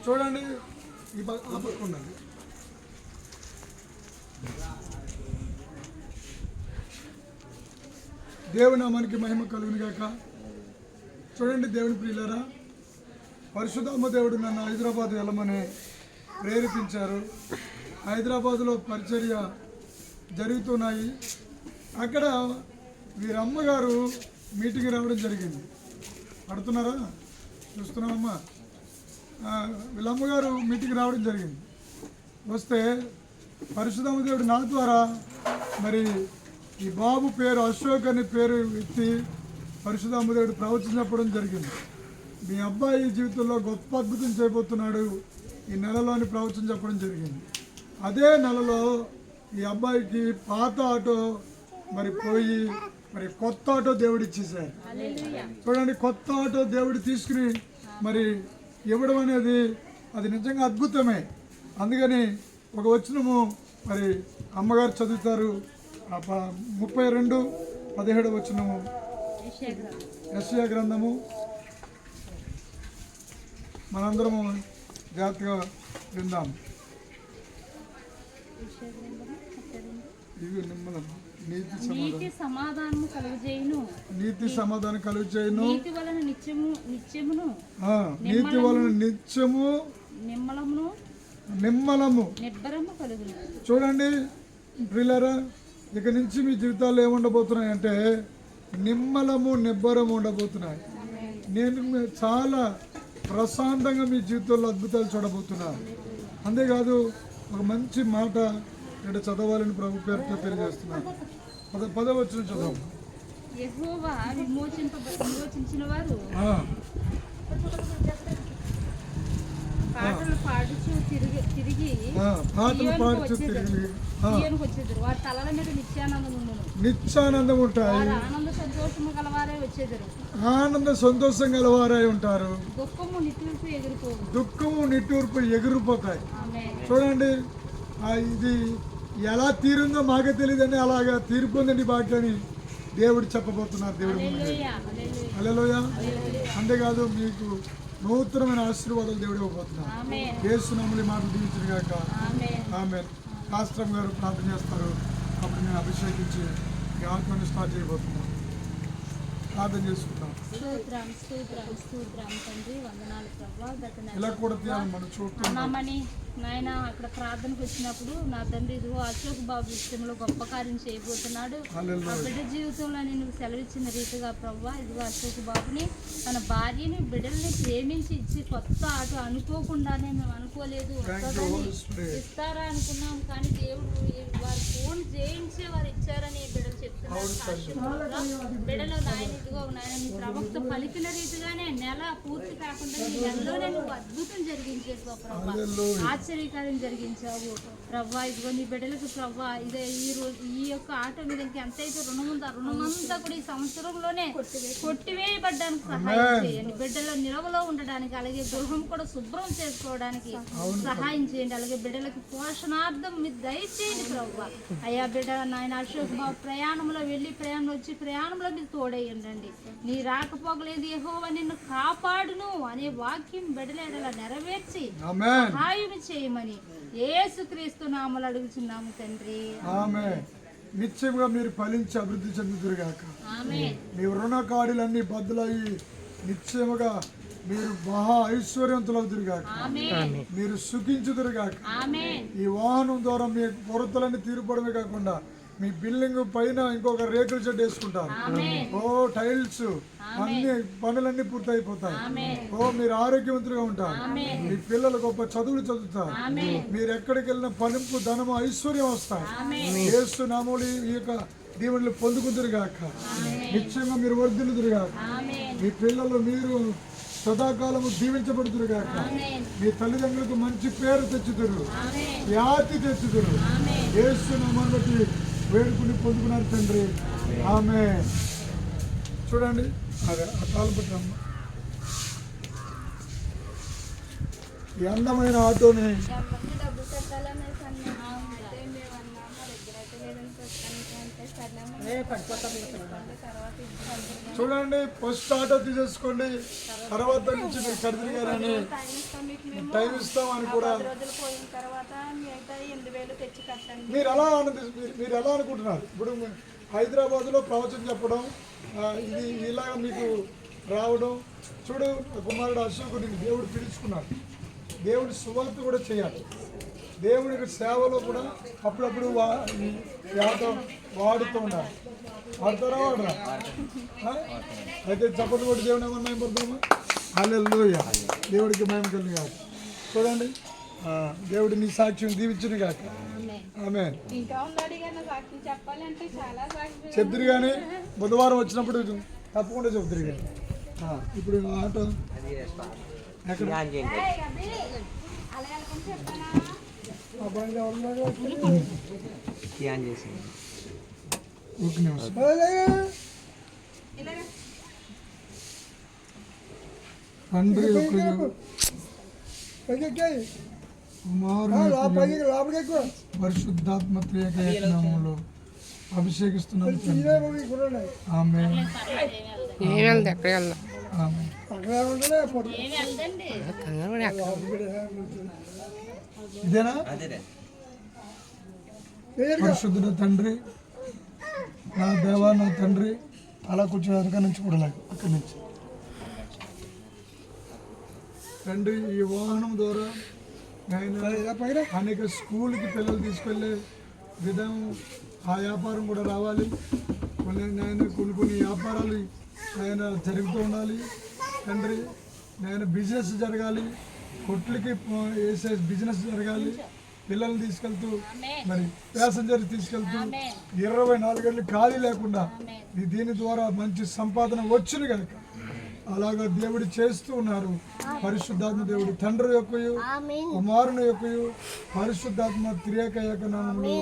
చూడండి ఈ పక్క ఉండండి. దేవుని నామానికి మహిమ కలుగును గాక. చూడండి దేవుని ప్రియులారా, పరిశుద్ధాత్మ దేవుడు నన్ను హైదరాబాద్ వెళ్ళమని ప్రేరేపించారు. హైదరాబాద్లో పరిచర్య జరుగుతున్నాయి. అక్కడ వీరమ్మగారు మీటింగ్ రావడం జరిగింది. పడుతున్నారా? చూస్తున్నామమ్మా. వీళ్ళమ్మగారు మీటింగ్ రావడం జరిగింది. వస్తే పరిశుద్ధాత్మ దేవుడు నా ద్వారా మరి ఈ బాబు పేరు అశోక్ అనే పేరు ఎత్తి పరిశుద్ధాత్మ దేవుడు ప్రవచించడం జరిగింది. మీ అబ్బాయి జీవితంలో గొప్ప అద్భుతం చేయబోతున్నాడు ఈ నెలలోని ప్రవచనం చెప్పడం జరిగింది. అదే నెలలో ఈ అబ్బాయికి పాత ఆటో మరి పోయి మరి కొత్త ఆటో దేవుడు ఇచ్చేసారు. చూడండి, కొత్త ఆటో దేవుడు తీసుకుని మరి ఇవ్వడం అనేది అది నిజంగా అద్భుతమే. అందుకని ఒక వచనము మరి అమ్మగారు చదువుతారు. 32:17 వచనము యెషయా గ్రంథము. మనందరము జాగ్రత్తగా విందాం. ఇవి నిమ్మలం నీతి సమాధానం కలుగజేయును. నీతి వలన నిత్యము నిమ్మలము నిబ్బరము కలుగును. చూడండి ప్రియులారా, ఇక నుంచి మీ జీవితాల్లో ఏముండబోతున్నాయి అంటే నిమ్మలము నిబ్బరము ఉండబోతున్నాయి. నేను చాలా ప్రశాంతంగా మీ జీవితంలో అద్భుతాలు చూడబోతున్నాను. అంతేకాదు ఒక మంచి మాట ఇక్కడ చదవాలని ప్రభు పేరుతో తెలియజేస్తున్నాను. 10వ వచనం చదవం. యెహోవా విమోచించిన వారు పాటలు పాడుచు తిరిగి వచ్చేదారు. వారి తలల మీద నిత్యానందం ఉంటాయి. ఆనంద సంతోషం గలవారే వచ్చేదారు. ఆనంద సంతోషం గలవారై ఉంటారు. దుఃఖము నిట్టూర్పు ఎగిరిపోతాయి. చూడండి, ఇది ఎలా తీరుందో మాకే తెలియదండి. అలాగా తీరిపోందండి బాట్లని దేవుడు చెప్పబోతున్నారు. దేవుడు హల్లెలూయ. అంతేకాదు మీకు నూతనమైన ఆశీర్వాదాలు దేవుడు ఇవ్వబోతున్నారు. యేసు నామములో మాటలు దీవించును గాక. ఆమేన్. శాస్త్రం గారు ప్రార్థన చేస్తారు. అప్పుడు నేను అభిషేకించి ఈ ఆత్మని స్టార్ట్ చేయబోతున్నాను. ప్రార్థన చేసుకుంటాం. ఇలా కూడా మనం చూస్తున్నాం. నాయన అక్కడ ప్రార్థనకు వచ్చినప్పుడు నా తండ్రి ఇదిగో అశోక్ బాబు విషయంలో గొప్ప కార్యం చేయబోతున్నాడు. ఆ బిడ్డ జీవితంలో నేను సెలవిచ్చిన రీతిగా ప్రభా ఇదిగో అశోక్ బాబుని తన భార్యని బిడ్డల్ని ప్రేమించి ఇచ్చి కొత్త ఆట అనుకోకుండానే మేము అనుకోలేదు ఇస్తారా అనుకున్నాం. కానీ దేవుడు వారు ఫోన్ చేయించే వారు ఇచ్చారని బిడ్డలు చెప్తున్నారు. బిడ్డలో నాయన ఇదిగో నాయన మీ ప్రవక్త పలికిన రీతిగానే నెల పూర్తి కాకుండా ఈ నెలలోనే నువ్వు అద్భుతం జరిగించేసావు ప్రభా. ఆశ్చర్యకార్యం జరిగించావు ప్రవ్వా. ఇదిగో నీ బిడ్డలకు ప్రవ్వా ఇదే ఈ యొక్క ఆటో మీద ఎంతైతే రుణం ఉందో ఆ రుణమంతా కూడా ఈ సంవత్సరంలోనే కొట్టివేయబడ్డానికి సహాయం చేయండి. బిడ్డల నిలవలో ఉండడానికి, అలాగే గృహం కూడా శుభ్రం చేసుకోవడానికి సహాయం చేయండి. అలాగే బిడ్డలకి పోషణార్థం మీరు దయచేయండి ప్రవ్వా. అయ్యా బిడ్డ నాయన అశోక్ బాబు ప్రయాణంలో వెళ్ళి ప్రయాణంలో వచ్చి ప్రయాణంలో మీరు తోడేయండి. నీ రాకపోగలేదు యెహోవా నిన్ను కాపాడును అనే వాక్యం బిడ్డలేడలా నెరవేర్చి సహాయం చేయమని యేసుక్రీస్తు నామములో అడుగుచున్నాము తండ్రి. ఆమేన్. నిత్యముగా మీరు ఫలించి అభివృద్ధి చెందుదురుగాక. ఆమేన్. మీ రుణకాడులన్నీ బద్దలయ్యి నిత్యముగా మీరు మహా ఐశ్వర్యవంతులవుదురుగాక. మీరు సుఖించుదురుగాక. ఈ వాహనం ద్వారా మీ కొరతలన్నీ తీరుపడమే కాకుండా మీ బిల్డింగ్ పైన ఇంకొక రేకుల షెడ్ వేసుకుంటారు. ఓ టైల్స్ అన్ని పనులన్నీ పూర్తయిపోతాయి. ఓ మీరు ఆరోగ్యవంతులుగా ఉంటారు. మీ పిల్లలు గొప్ప చదువులు చదువుతారు. మీరు ఎక్కడికి వెళ్ళిన పనింపు ధనము ఐశ్వర్యం వస్తాయి. యేసు నామములో ఈ యొక్క దీవెనలు పొందుకుందురుగాక. నిశ్చయంగా మీరు వర్ధిల్లుదురుగాక. మీ పిల్లలు మీరు సదాకాలము దీవించబడుదురుగాక. మీ తల్లిదండ్రులకు మంచి పేరు తెచ్చుదురు, ఖ్యాతి తెచ్చుదురు. యేసు నామమును బట్టి వేడుకుని పొందుకున్నారు తండ్రి. ఆమేన్. చూడండి అదే ఆ కాలు పట్టమ్మ. ఈ అందమైన ఆటోని డబ్బు కట్టాలనే సన్న అయితే మేము అన్నాము దగ్గర అయితే లేదని ప్రస్తుతానికి అంటే సరే చూడండి, ఫస్ట్ ఆటో తీసేసుకోండి, తర్వాత నుంచి మీరు కడిదిరి గారని టైం ఇస్తామని కూడా మీరు మీరు ఎలా అనుకుంటున్నారు? ఇప్పుడు హైదరాబాద్లో ప్రవచనం చెప్పడం, ఇది ఇలాగ మీకు రావడం, చూడు కుమారుడు అశోకుడిని దేవుడు పిలుచుకున్నాడు. దేవుడి సువార్త కూడా చేయాలి. దేవుడికి సేవలో కూడా అప్పుడప్పుడు వాడుతూ ఉండాలి. వాడతారా వాడరా? అయితే చప్పట్లు కొట్టి దేవుని ఏమన్నా పడుతున్నామా? హల్లెలూయా, దేవుడికి మహిమ కలిగి కాదు. చూడండి, దేవుడి నీ సాక్ష్యం దీవించును కాక. ఆమేన్. చెప్తురు కానీ బుధవారం వచ్చినప్పుడు తప్పకుండా చెప్తురు కానీ. ఇప్పుడు ఆటో ఎక్కడ తండ్రి పరిశుద్ధాత్మ త్రియకనామములో అభిషేకిస్తున్నాం. ఆమేన్. ఇదేనా? పరిశుద్ధుడ తండ్రి, నా దేవా, నా తండ్రి, అలా కూర్చొని వెనక నుంచి చూడలేదు. అక్కడి నుంచి తండ్రి, ఈ వాహనం ద్వారా ఆయన అనేక స్కూల్కి పిల్లలు తీసుకెళ్ళే విధానం, ఆ వ్యాపారం కూడా రావాలి. కొన్ని వ్యాపారాలు ఆయన జరుగుతూ ఉండాలి తండ్రి. నేను బిజినెస్ జరగాలి, కొట్లకి వేసే బిజినెస్ జరగాలి. పిల్లల్ని తీసుకెళ్తూ, మరి ప్యాసింజర్ తీసుకెళ్తూ 24 గంటలు ఖాళీ లేకుండా దీని ద్వారా మంచి సంపాదన వచ్చును కనుక అలాగా దేవుడు చేస్తూ ఉన్నారు. పరిశుద్ధాత్మ దేవుడు తండ్రి యొక్కయు కుమారుని యొక్కయు పరిశుద్ధాత్మ త్రియక నామములో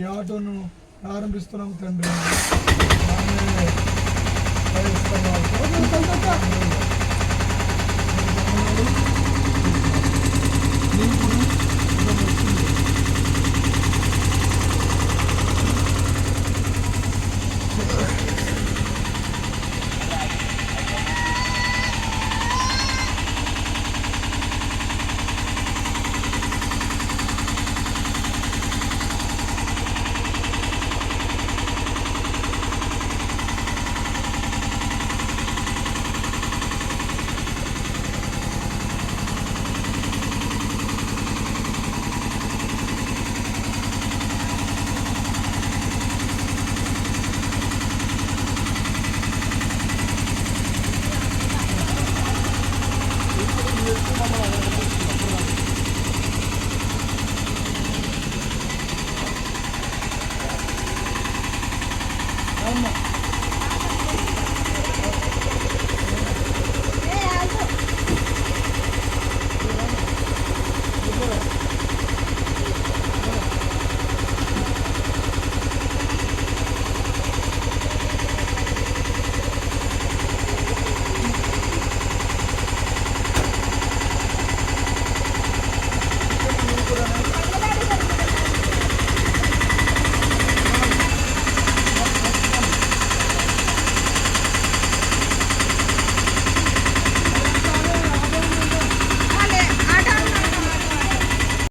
ఈ ఆటోను ప్రారంభిస్తున్నాం తండ్రి. Come on.